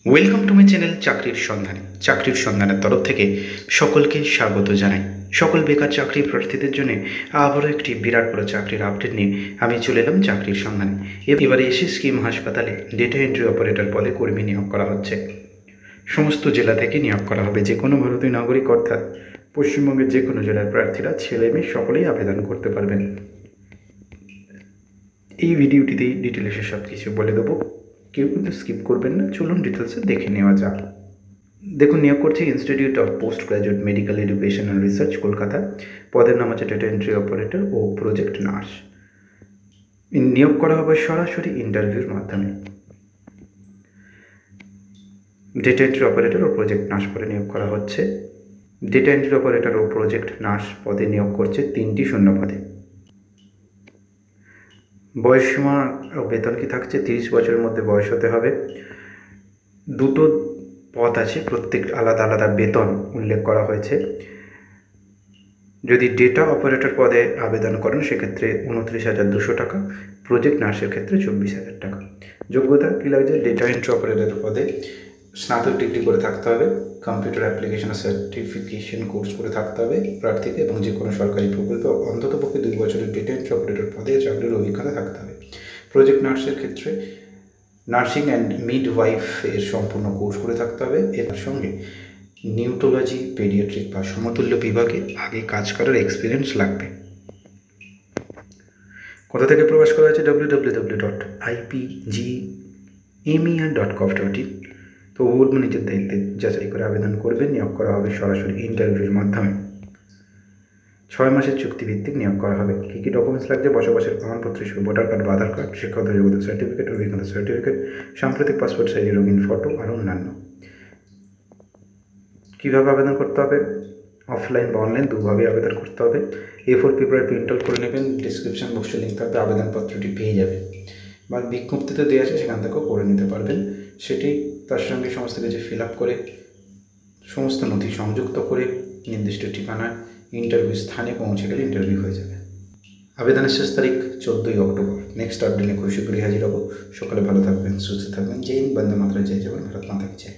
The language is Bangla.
ওয়েলকাম টু মাই চ্যানেল চাকরির সন্ধানে। চাকরির সন্ধানের তরফ থেকে সকলকে স্বাগত জানাই। সকল বেকার চাকরি প্রার্থীদের জন্য আবারও একটি বিরাট বড় চাকরির আপডেট নিয়ে আমি চলে এলাম চাকরির সন্ধানে। এবারে এসে স্কিম হাসপাতালে ডেটা এন্ট্রি অপারেটর পদে কর্মী নিয়োগ করা হচ্ছে। সমস্ত জেলা থেকে নিয়োগ করা হবে। যে কোনো ভারতীয় নাগরিক অর্থাৎ পশ্চিমবঙ্গের যে কোনো জেলার প্রার্থীরা ছেলে মেয়ে সকলেই আবেদন করতে পারবেন। এই ভিডিওটিতে ডিটেলসে সব কিছু বলে দেবো, কেউ কিন্তু স্কিপ করবেন না। চলুন ডিটেলসে দেখে নেওয়া যাক। দেখুন, নিয়োগ করছে institute of post graduate medical education and research, Kolkata. পদের নাম হচ্ছে ডেটা এন্ট্রি অপারেটর ও প্রজেক্ট নার্স। নিয়োগ করা হবে সরাসরি ইন্টারভিউর মাধ্যমে। ডেটা এন্ট্রি অপারেটর ও প্রজেক্ট নার্স পদে নিয়োগ করা হচ্ছে। ডেটা এন্ট্রি অপারেটর ও প্রজেক্ট নার্স পদে নিয়োগ করছে 3টি শূন্য পদে। বয়সসীমা ও বেতন কি থাকছে? 30 বছরের মধ্যে বয়স হতে হবে। দুটো পদ আছে, প্রত্যেক আলাদা আলাদা বেতন উল্লেখ করা হয়েছে। যদি ডেটা অপারেটর পদে আবেদন করেন সেক্ষেত্রে 29,200 টাকা, প্রজেক্ট নার্সের ক্ষেত্রে 24,000 টাকা। যোগ্যতা কী লাগছে? ডেটা এন্ট্রি অপারেটর পদে স্নাতক ডিগ্রি করে থাকতে হবে, কম্পিউটার অ্যাপ্লিকেশন সার্টিফিকেশন কোর্স করে থাকতে হবে প্রার্থীকে, এবং যে কোনো সরকারি প্রকল্পে অন্ততপক্ষে 2 বছরের ডেটা এন্ট্রি অপারেটর পদে চাকরির অভিজ্ঞতা থাকতে হবে। প্রজেক্ট নার্সের ক্ষেত্রে নার্সিং অ্যান্ড মিডওয়াইফ এর সম্পূর্ণ কোর্স করে থাকতে হবে। এর সঙ্গে নিউটোলজি, পেডিয়াট্রিক বা সমতুল্য বিভাগে আগে কাজ করার এক্সপিরিয়েন্স লাগবে। কোথা থেকে প্রকাশ করা হয়েছে? www.ipgmer.gov.in। তো বলবো নিজের দায়িত্বে যাচাই করে আবেদন করবেন। নিয়োগ করা হবে সরাসরি ইন্টারভিউর মাধ্যমে। 6 মাসের চুক্তিভিত্তিক নিয়োগ করা হবে। কী কী ডকুমেন্টস লাগছে? বসবাসের প্রমাণপত্র হিসেবে ভোটার কার্ড বা আধার কার্ড, শিক্ষাগত যোগ্যতা সার্টিফিকেট, অভিজ্ঞতা সার্টিফিকেট, সাম্প্রতিক পাসপোর্ট সাইজের রঙিন ফটো আর অন্যান্য। কীভাবে আবেদন করতে হবে? অফলাইন বা অনলাইন দুভাবে আবেদন করতে হবে। A4 পেপারে প্রিন্ট আউট করে নেবেন, ডিসক্রিপশন বক্সে লিঙ্ক থাকবে, আবেদনপত্রটি পেয়ে যাবেন। বা বিজ্ঞপ্তিতে দেওয়া আছে সেখান থেকেও করে নিতে পারবেন। সেটি তার সঙ্গে সমস্ত কিছু ফিল আপ করে সমস্ত নথি সংযুক্ত করে নির্দিষ্ট ঠিকানায় ইন্টারভিউ স্থানে পৌঁছে গেলে ইন্টারভিউ হয়ে যাবে। আবেদনের শেষ তারিখ 14ই অক্টোবর। নেক্সট আপডেটে খুব শীঘ্রই হাজির হব। সকালে ভালো থাকবেন, সুস্থ থাকবেন। জয় হিন্দ, বন্দে মাতরম, জয় জওয়ান, ভারত মাতা কি জয়।